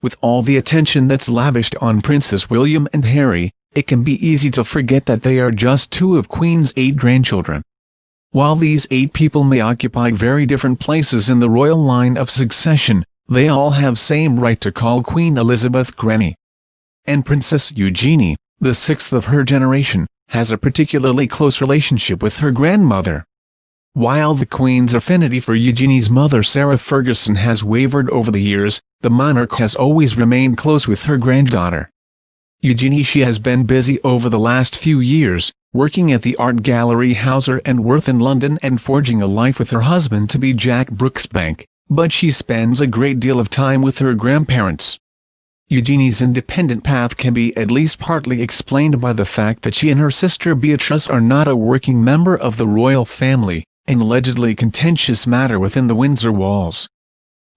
With all the attention that's lavished on Princess William and Harry, it can be easy to forget that they are just two of Queen's 8 grandchildren. While these 8 people may occupy very different places in the royal line of succession, they all have same right to call Queen Elizabeth Granny. And Princess Eugenie, the 6th of her generation, has a particularly close relationship with her grandmother. While the Queen's affinity for Eugenie's mother Sarah Ferguson has wavered over the years, the monarch has always remained close with her granddaughter. Eugenie she has been busy over the last few years, working at the art gallery Hauser and Wirth in London and forging a life with her husband-to-be Jack Brooksbank, but she spends a great deal of time with her grandparents. Eugenie's independent path can be at least partly explained by the fact that she and her sister Beatrice are not a working member of the royal family, an allegedly contentious matter within the Windsor walls.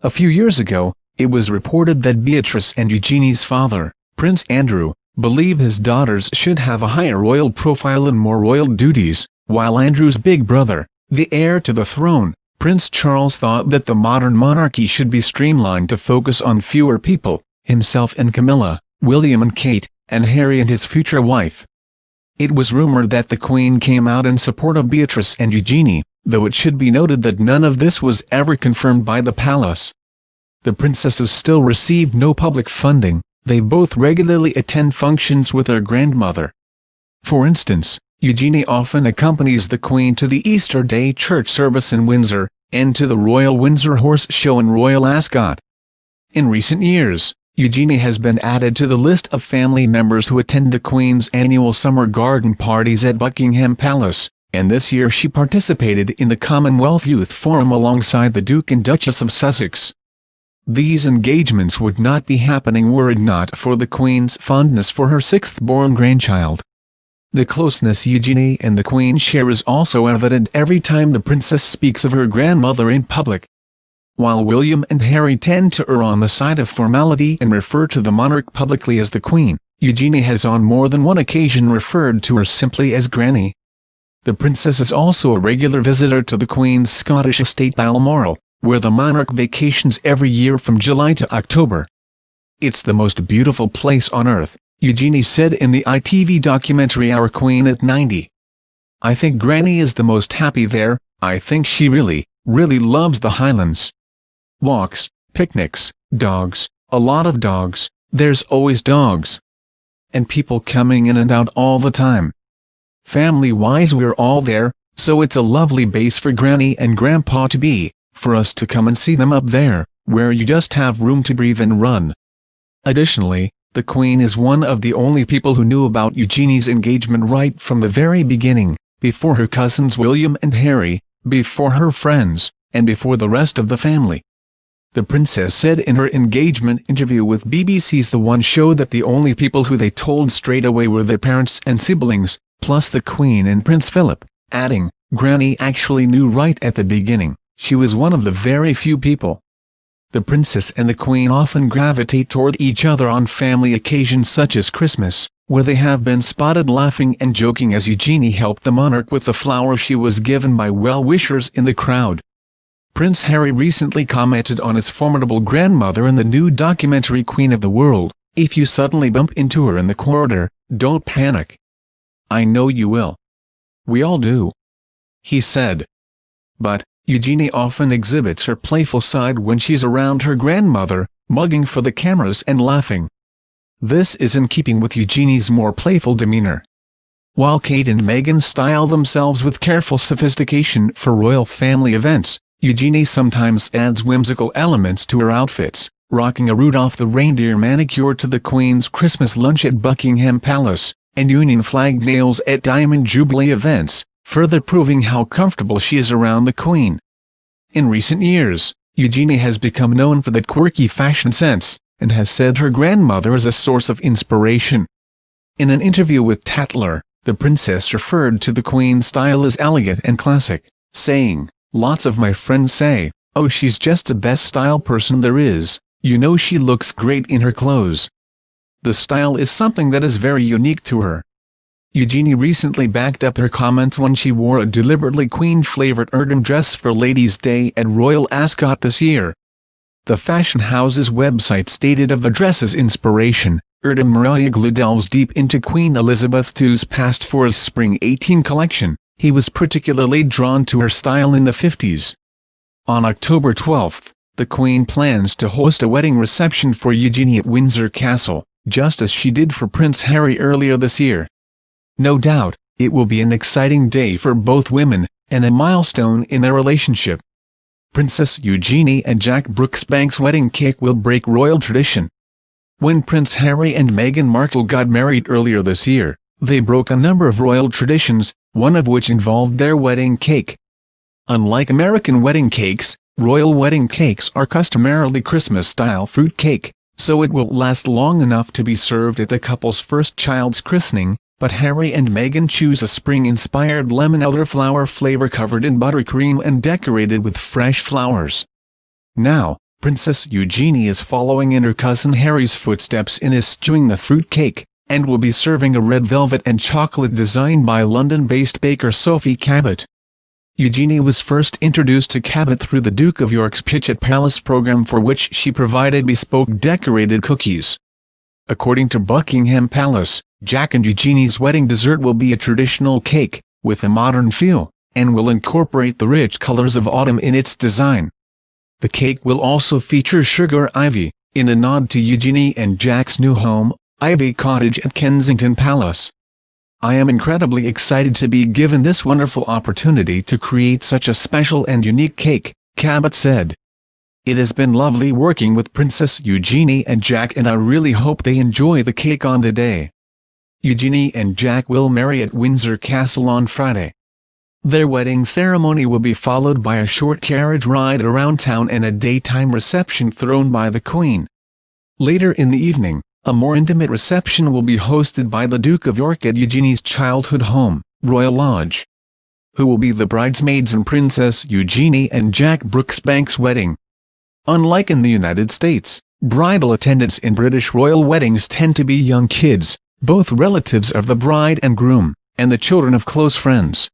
A few years ago, it was reported that Beatrice and Eugenie's father, Prince Andrew, believe his daughters should have a higher royal profile and more royal duties, while Andrew's big brother, the heir to the throne, Prince Charles thought that the modern monarchy should be streamlined to focus on fewer people, himself and Camilla, William and Kate, and Harry and his future wife. It was rumored that the Queen came out in support of Beatrice and Eugenie, though it should be noted that none of this was ever confirmed by the palace. The princesses still receive no public funding, they both regularly attend functions with their grandmother. For instance, Eugenie often accompanies the Queen to the Easter Day church service in Windsor, and to the Royal Windsor Horse Show in Royal Ascot. In recent years, Eugenie has been added to the list of family members who attend the Queen's annual summer garden parties at Buckingham Palace, and this year she participated in the Commonwealth Youth Forum alongside the Duke and Duchess of Sussex. These engagements would not be happening were it not for the Queen's fondness for her 6th-born grandchild. The closeness Eugenie and the Queen share is also evident every time the princess speaks of her grandmother in public. While William and Harry tend to err on the side of formality and refer to the monarch publicly as the Queen, Eugenie has on more than one occasion referred to her simply as Granny. The princess is also a regular visitor to the Queen's Scottish estate Balmoral, where the monarch vacations every year from July to October. "It's the most beautiful place on earth," Eugenie said in the ITV documentary Our Queen at 90. "I think Granny is the most happy there, I think she really, really loves the Highlands. Walks, picnics, dogs, a lot of dogs, there's always dogs. And people coming in and out all the time. Family-wise we're all there, so it's a lovely base for Granny and Grandpa to be, for us to come and see them up there, where you just have room to breathe and run." Additionally, the Queen is one of the only people who knew about Eugenie's engagement right from the very beginning, before her cousins William and Harry, before her friends, and before the rest of the family. The princess said in her engagement interview with BBC's The One show that the only people who they told straight away were their parents and siblings, plus the Queen and Prince Philip, adding, "Granny actually knew right at the beginning, she was one of the very few people." The princess and the Queen often gravitate toward each other on family occasions such as Christmas, where they have been spotted laughing and joking as Eugenie helped the monarch with the flower she was given by well-wishers in the crowd. Prince Harry recently commented on his formidable grandmother in the new documentary Queen of the World, "If you suddenly bump into her in the corridor, don't panic. I know you will. We all do," he said. But Eugenie often exhibits her playful side when she's around her grandmother, mugging for the cameras and laughing. This is in keeping with Eugenie's more playful demeanor. While Kate and Meghan style themselves with careful sophistication for royal family events, Eugenie sometimes adds whimsical elements to her outfits, rocking a Rudolph the reindeer manicure to the Queen's Christmas lunch at Buckingham Palace, and Union flag nails at Diamond Jubilee events, further proving how comfortable she is around the Queen. In recent years, Eugenie has become known for that quirky fashion sense, and has said her grandmother is a source of inspiration. In an interview with Tatler, the princess referred to the Queen's style as elegant and classic, saying, "Lots of my friends say, oh she's just the best style person there is, you know she looks great in her clothes. The style is something that is very unique to her." Eugenie recently backed up her comments when she wore a deliberately Queen-flavored ermine dress for Ladies' Day at Royal Ascot this year. The fashion house's website stated of the dress's inspiration, Erta Mariaglu delves deep into Queen Elizabeth II's past for his Spring 18 collection. He was particularly drawn to her style in the 50s. On October 12, the Queen plans to host a wedding reception for Eugenie at Windsor Castle, just as she did for Prince Harry earlier this year. No doubt, it will be an exciting day for both women, and a milestone in their relationship. Princess Eugenie and Jack Brooksbank's wedding cake will break royal tradition. When Prince Harry and Meghan Markle got married earlier this year, they broke a number of royal traditions, one of which involved their wedding cake. Unlike American wedding cakes, royal wedding cakes are customarily Christmas-style fruit cake, so it will last long enough to be served at the couple's first child's christening, but Harry and Meghan choose a spring-inspired lemon elderflower flavor covered in buttercream and decorated with fresh flowers. Now, Princess Eugenie is following in her cousin Harry's footsteps in eschewing the fruit cake, and will be serving a red velvet and chocolate designed by London-based baker Sophie Cabot. Eugenie was first introduced to Cabot through the Duke of York's Pitch at Palace program, for which she provided bespoke decorated cookies. According to Buckingham Palace, Jack and Eugenie's wedding dessert will be a traditional cake, with a modern feel, and will incorporate the rich colors of autumn in its design. The cake will also feature sugar ivy, in a nod to Eugenie and Jack's new home, Ivy Cottage at Kensington Palace. I am incredibly excited to be given this wonderful opportunity to create such a special and unique cake, Cabot said. It has been lovely working with Princess Eugenie and Jack, and I really hope they enjoy the cake on the day. Eugenie and Jack will marry at Windsor Castle on Friday. Their wedding ceremony will be followed by a short carriage ride around town and a daytime reception thrown by the Queen. Later in the evening, a more intimate reception will be hosted by the Duke of York at Eugenie's childhood home, Royal Lodge. Who will be the bridesmaids in Princess Eugenie and Jack Brooksbank's wedding? Unlike in the United States, bridal attendants in British royal weddings tend to be young kids, both relatives of the bride and groom, and the children of close friends.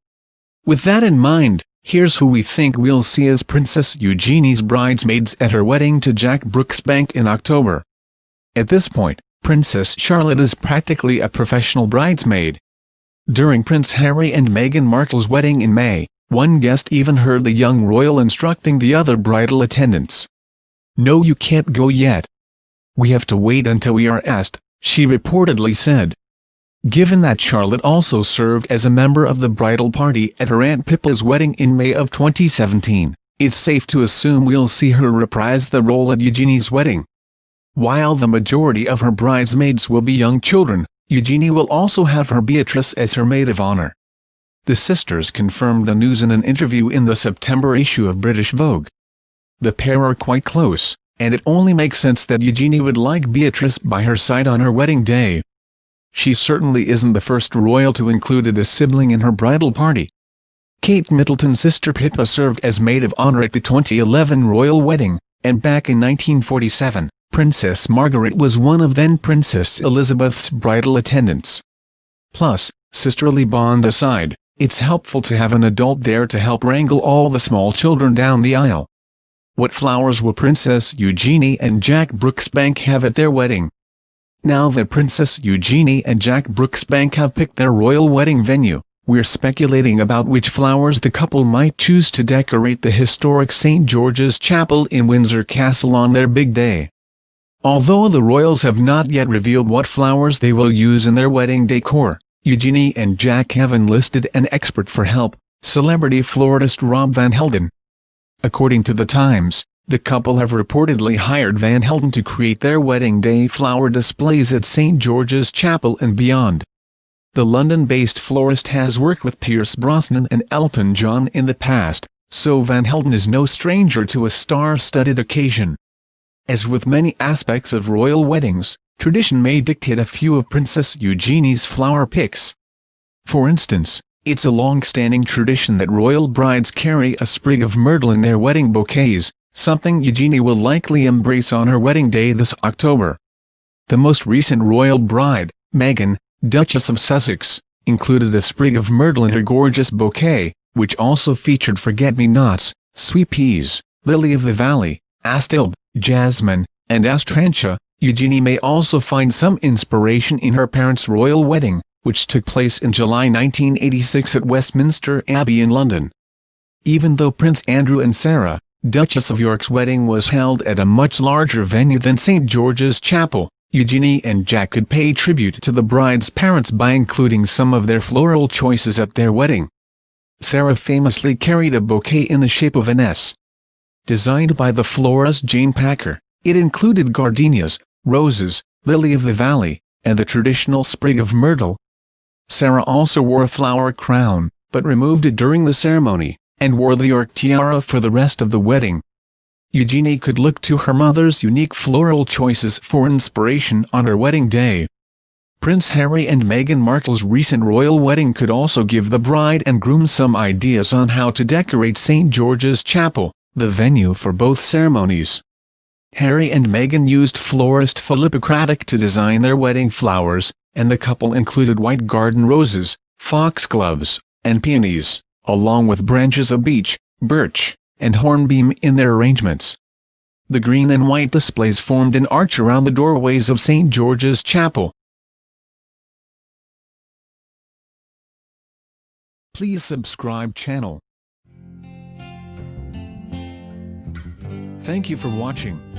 With that in mind, here's who we think we'll see as Princess Eugenie's bridesmaids at her wedding to Jack Brooksbank in October. At this point, Princess Charlotte is practically a professional bridesmaid. During Prince Harry and Meghan Markle's wedding in May, one guest even heard the young royal instructing the other bridal attendants. "No, you can't go yet. We have to wait until we are asked," she reportedly said. Given that Charlotte also served as a member of the bridal party at her Aunt Pippa's wedding in May of 2017, it's safe to assume we'll see her reprise the role at Eugenie's wedding. While the majority of her bridesmaids will be young children, Eugenie will also have her Beatrice as her maid of honor. The sisters confirmed the news in an interview in the September issue of British Vogue. The pair are quite close, and it only makes sense that Eugenie would like Beatrice by her side on her wedding day. She certainly isn't the first royal to include a sibling in her bridal party. Kate Middleton's sister Pippa served as maid of honor at the 2011 royal wedding, and back in 1947, Princess Margaret was one of then Princess Elizabeth's bridal attendants. Plus, sisterly bond aside, it's helpful to have an adult there to help wrangle all the small children down the aisle. What flowers will Princess Eugenie and Jack Brooksbank have at their wedding? Now that Princess Eugenie and Jack Brooksbank have picked their royal wedding venue, we're speculating about which flowers the couple might choose to decorate the historic St. George's Chapel in Windsor Castle on their big day. Although the royals have not yet revealed what flowers they will use in their wedding decor, Eugenie and Jack have enlisted an expert for help, celebrity florist Rob Van Helden. According to The Times, the couple have reportedly hired Van Helden to create their wedding day flower displays at St. George's Chapel and beyond. The London-based florist has worked with Pierce Brosnan and Elton John in the past, so Van Helden is no stranger to a star-studded occasion. As with many aspects of royal weddings, tradition may dictate a few of Princess Eugenie's flower picks. For instance, it's a long-standing tradition that royal brides carry a sprig of myrtle in their wedding bouquets, something Eugenie will likely embrace on her wedding day this October. The most recent royal bride, Meghan, Duchess of Sussex, included a sprig of myrtle in her gorgeous bouquet, which also featured forget-me-nots, sweet peas, lily of the valley, astilbe, jasmine, and astrantia. Eugenie may also find some inspiration in her parents' royal wedding, which took place in July 1986 at Westminster Abbey in London. Even though Prince Andrew and Sarah, Duchess of York's wedding was held at a much larger venue than St. George's Chapel, Eugenie and Jack could pay tribute to the bride's parents by including some of their floral choices at their wedding. Sarah famously carried a bouquet in the shape of an S. Designed by the florist Jane Packer, it included gardenias, roses, lily of the valley, and the traditional sprig of myrtle. Sarah also wore a flower crown, but removed it during the ceremony, and wore the York tiara for the rest of the wedding. Eugenie could look to her mother's unique floral choices for inspiration on her wedding day. Prince Harry and Meghan Markle's recent royal wedding could also give the bride and groom some ideas on how to decorate St. George's Chapel, the venue for both ceremonies. Harry and Meghan used florist Philippa Craddock to design their wedding flowers, and the couple included white garden roses, foxgloves, and peonies, along with branches of beech, birch, and hornbeam in their arrangements. The green and white displays formed an arch around the doorways of St. George's Chapel. Please subscribe channel. Thank you for watching.